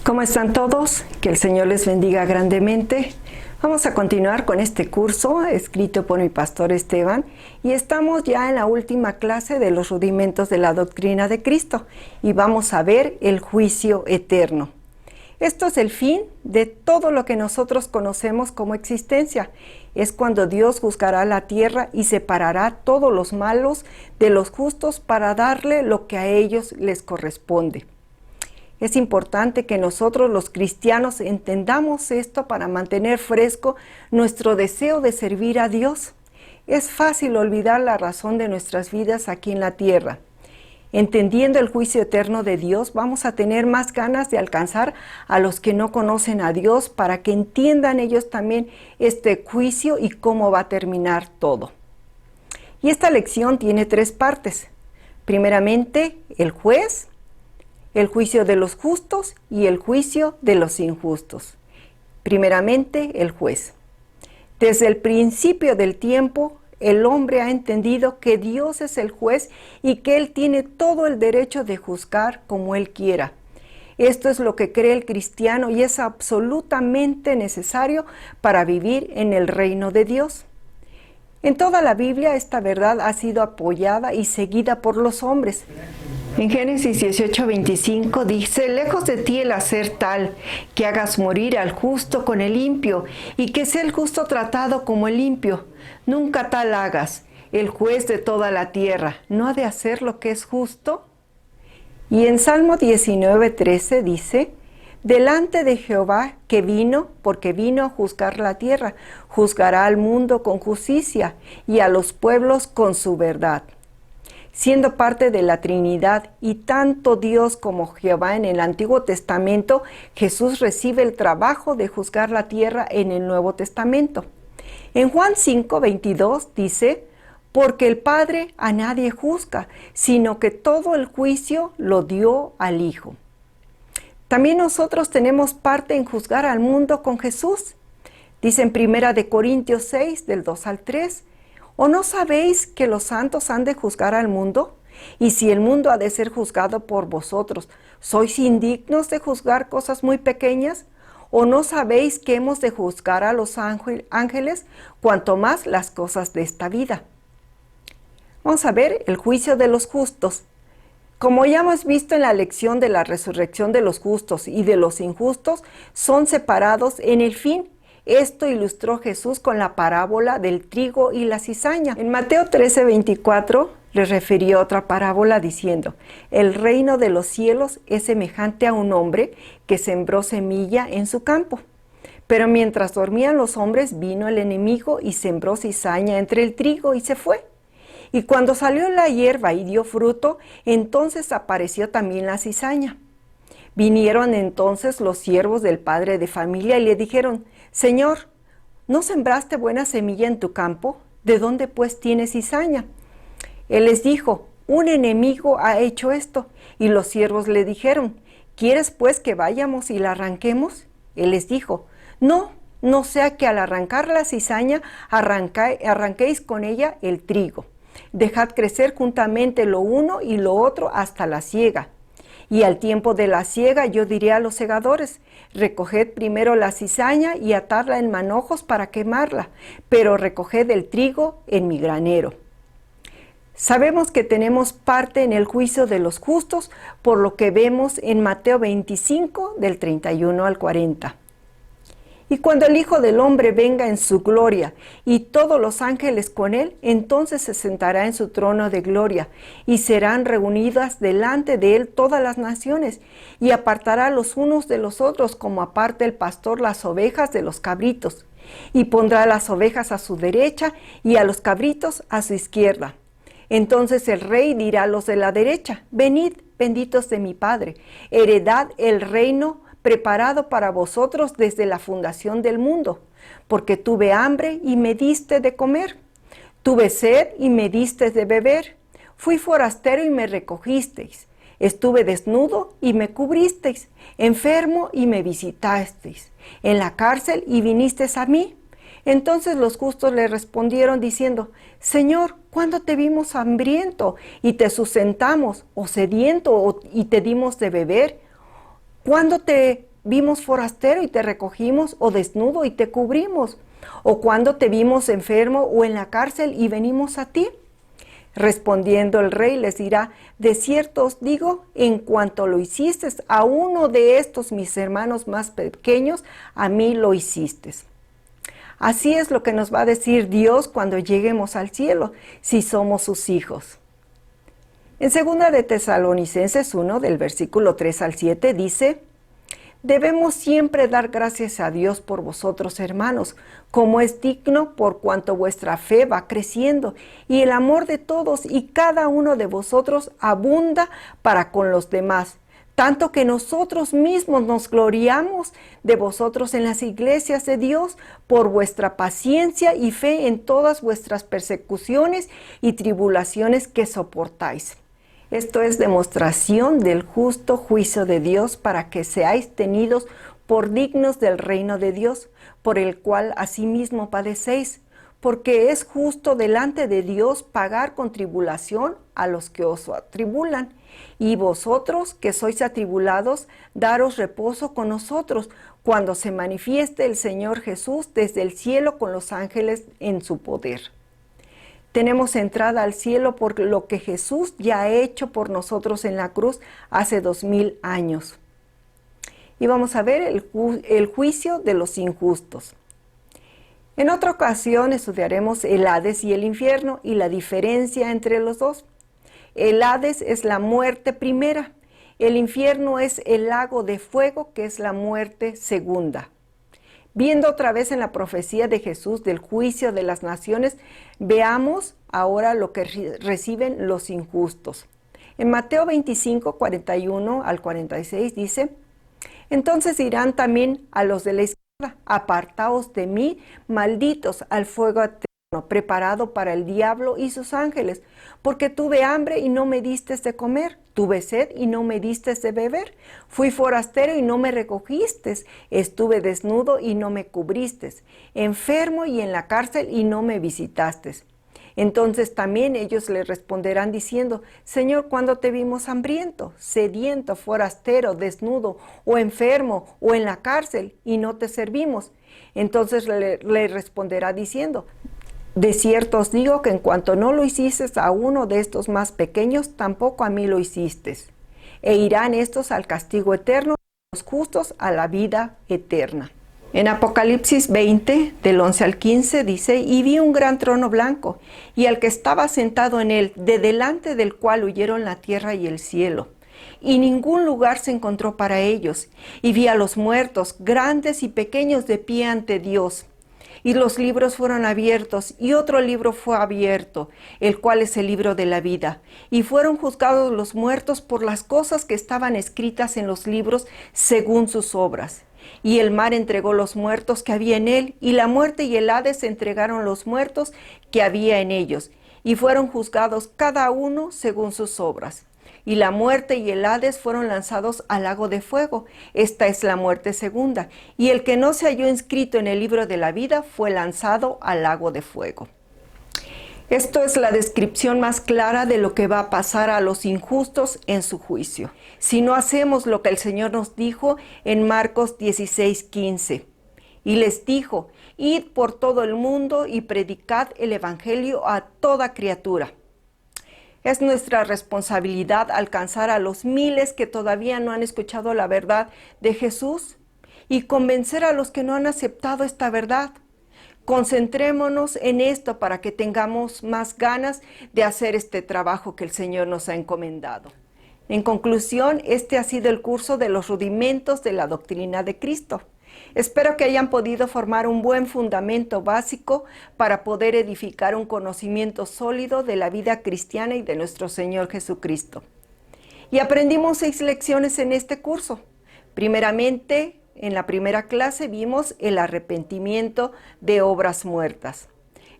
¿Cómo están todos? Que el Señor les bendiga grandemente. Vamos a continuar con este curso escrito por mi pastor Esteban y estamos ya en la última clase de los rudimentos de la doctrina de Cristo y vamos a ver el juicio eterno. Esto es el fin de todo lo que nosotros conocemos como existencia. Es cuando Dios juzgará la tierra y separará todos los malos de los justos para darle lo que a ellos les corresponde. Es importante que nosotros los cristianos entendamos esto para mantener fresco nuestro deseo de servir a Dios. Es fácil olvidar la razón de nuestras vidas aquí en la tierra. Entendiendo el juicio eterno de Dios, vamos a tener más ganas de alcanzar a los que no conocen a Dios para que entiendan ellos también este juicio y cómo va a terminar todo. Y esta lección tiene 3 partes. Primeramente, el juez, el juicio de los justos y el juicio de los injustos. Primeramente, el juez. Desde el principio del tiempo, el hombre ha entendido que Dios es el juez y que Él tiene todo el derecho de juzgar como Él quiera. Esto es lo que cree el cristiano y es absolutamente necesario para vivir en el reino de Dios. En toda la Biblia esta verdad ha sido apoyada y seguida por los hombres. En Génesis 18:25 dice: lejos de ti el hacer tal, que hagas morir al justo con el impio, y que sea el justo tratado como el impio. Nunca tal hagas. El juez de toda la tierra ¿no ha de hacer lo que es justo? Y en Salmo 19:13 dice: delante de Jehová que vino, porque vino a juzgar la tierra, juzgará al mundo con justicia y a los pueblos con su verdad. Siendo parte de la Trinidad y tanto Dios como Jehová en el Antiguo Testamento, Jesús recibe el trabajo de juzgar la tierra en el Nuevo Testamento. En Juan 5:22 dice: porque el Padre a nadie juzga, sino que todo el juicio lo dio al Hijo. También nosotros tenemos parte en juzgar al mundo con Jesús. Dice en 1 Corintios 6, del 2 al 3, ¿o no sabéis que los santos han de juzgar al mundo? Y si el mundo ha de ser juzgado por vosotros, ¿sois indignos de juzgar cosas muy pequeñas? ¿O no sabéis que hemos de juzgar a los ángeles, cuanto más las cosas de esta vida? Vamos a ver el juicio de los justos. Como ya hemos visto en la lección de la resurrección de los justos y de los injustos, son separados en el fin. Esto ilustró Jesús con la parábola del trigo y la cizaña. En Mateo 13:24 le refirió otra parábola diciendo: el reino de los cielos es semejante a un hombre que sembró semilla en su campo. Pero mientras dormían los hombres, vino el enemigo y sembró cizaña entre el trigo y se fue. Y cuando salió la hierba y dio fruto, entonces apareció también la cizaña. Vinieron entonces los siervos del padre de familia y le dijeron: Señor, ¿no sembraste buena semilla en tu campo? ¿De dónde pues tienes cizaña? Él les dijo: un enemigo ha hecho esto. Y los siervos le dijeron: ¿quieres pues que vayamos y la arranquemos? Él les dijo: no sea que al arrancar la cizaña arranquéis con ella el trigo. Dejad crecer juntamente lo uno y lo otro hasta la siega. Y al tiempo de la siega yo diré a los segadores: recoged primero la cizaña y atadla en manojos para quemarla, pero recoged el trigo en mi granero. Sabemos que tenemos parte en el juicio de los justos, por lo que vemos en Mateo 25, del 31 al 40. Y cuando el Hijo del Hombre venga en su gloria, y todos los ángeles con él, entonces se sentará en su trono de gloria, y serán reunidas delante de él todas las naciones, y apartará los unos de los otros, como aparta el pastor las ovejas de los cabritos, y pondrá las ovejas a su derecha, y a los cabritos a su izquierda. Entonces el rey dirá a los de la derecha: venid, benditos de mi Padre, heredad el reino preparado para vosotros desde la fundación del mundo, porque tuve hambre y me diste de comer, tuve sed y me diste de beber, fui forastero y me recogisteis, estuve desnudo y me cubristeis, enfermo y me visitasteis, en la cárcel y vinisteis a mí. Entonces los justos le respondieron diciendo: Señor, ¿cuándo te vimos hambriento y te sustentamos, o sediento y te dimos de beber? ¿Cuándo te vimos forastero y te recogimos, o desnudo y te cubrimos? ¿O cuando te vimos enfermo o en la cárcel y venimos a ti? Respondiendo el rey les dirá: de cierto os digo, en cuanto lo hiciste a uno de estos mis hermanos más pequeños, a mí lo hiciste. Así es lo que nos va a decir Dios cuando lleguemos al cielo, si somos sus hijos. En 2 de Tesalonicenses 1, del versículo 3 al 7, dice: debemos siempre dar gracias a Dios por vosotros, hermanos, como es digno, por cuanto vuestra fe va creciendo, y el amor de todos y cada uno de vosotros abunda para con los demás, tanto que nosotros mismos nos gloriamos de vosotros en las iglesias de Dios por vuestra paciencia y fe en todas vuestras persecuciones y tribulaciones que soportáis. Esto es demostración del justo juicio de Dios, para que seáis tenidos por dignos del reino de Dios, por el cual asimismo padecéis, porque es justo delante de Dios pagar con tribulación a los que os atribulan. Y vosotros, que sois atribulados, daros reposo con nosotros, cuando se manifieste el Señor Jesús desde el cielo con los ángeles en su poder. Tenemos entrada al cielo por lo que Jesús ya ha hecho por nosotros en la cruz hace 2000 años. Y vamos a ver el juicio de los injustos. En otra ocasión estudiaremos el Hades y el infierno y la diferencia entre los dos. El Hades es la muerte primera. El infierno es el lago de fuego, que es la muerte segunda. Viendo otra vez en la profecía de Jesús del juicio de las naciones, veamos ahora lo que reciben los injustos. En Mateo 25, 41 al 46 dice: entonces dirán también a los de la izquierda: apartaos de mí, malditos, al fuego eterno, preparado para el diablo y sus ángeles, porque tuve hambre y no me distes de comer, tuve sed y no me distes de beber, fui forastero y no me recogistes, estuve desnudo y no me cubristes, enfermo y en la cárcel y no me visitastes. Entonces también ellos le responderán diciendo: Señor, ¿cuándo te vimos hambriento, sediento, forastero, desnudo, o enfermo, o en la cárcel, y no te servimos? Entonces le responderá diciendo: de cierto os digo que en cuanto no lo hiciste a uno de estos más pequeños, tampoco a mí lo hiciste. E irán estos al castigo eterno, y los justos a la vida eterna. En Apocalipsis 20, del 11 al 15, dice: y vi un gran trono blanco, y al que estaba sentado en él, de delante del cual huyeron la tierra y el cielo, y ningún lugar se encontró para ellos. Y vi a los muertos, grandes y pequeños, de pie ante Dios. Y los libros fueron abiertos, y otro libro fue abierto, el cual es el libro de la vida. Y fueron juzgados los muertos por las cosas que estaban escritas en los libros según sus obras. Y el mar entregó los muertos que había en él, y la muerte y el Hades entregaron los muertos que había en ellos, y fueron juzgados cada uno según sus obras. Y la muerte y el Hades fueron lanzados al lago de fuego. Esta es la muerte segunda. Y el que no se halló inscrito en el libro de la vida fue lanzado al lago de fuego. Esto es la descripción más clara de lo que va a pasar a los injustos en su juicio, si no hacemos lo que el Señor nos dijo en Marcos 16:15. Y les dijo: id por todo el mundo y predicad el evangelio a toda criatura. Es nuestra responsabilidad alcanzar a los miles que todavía no han escuchado la verdad de Jesús y convencer a los que no han aceptado esta verdad. Concentrémonos en esto para que tengamos más ganas de hacer este trabajo que el Señor nos ha encomendado. En conclusión, este ha sido el curso de los rudimentos de la doctrina de Cristo. Espero que hayan podido formar un buen fundamento básico para poder edificar un conocimiento sólido de la vida cristiana y de nuestro Señor Jesucristo. Y aprendimos 6 lecciones en este curso. Primeramente, en la primera clase vimos el arrepentimiento de obras muertas.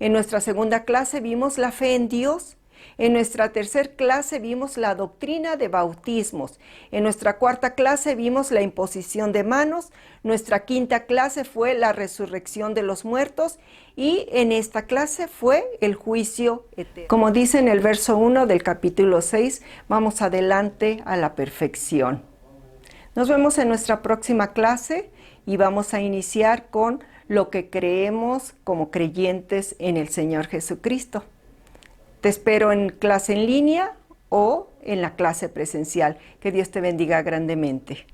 En nuestra segunda clase vimos la fe en Dios. En nuestra tercera clase vimos la doctrina de bautismos. En nuestra cuarta clase vimos la imposición de manos. Nuestra quinta clase fue la resurrección de los muertos. Y en esta clase fue el juicio eterno. Como dice en el verso 1 del capítulo 6, vamos adelante a la perfección. Nos vemos en nuestra próxima clase y vamos a iniciar con lo que creemos como creyentes en el Señor Jesucristo. Te espero en clase en línea o en la clase presencial. Que Dios te bendiga grandemente.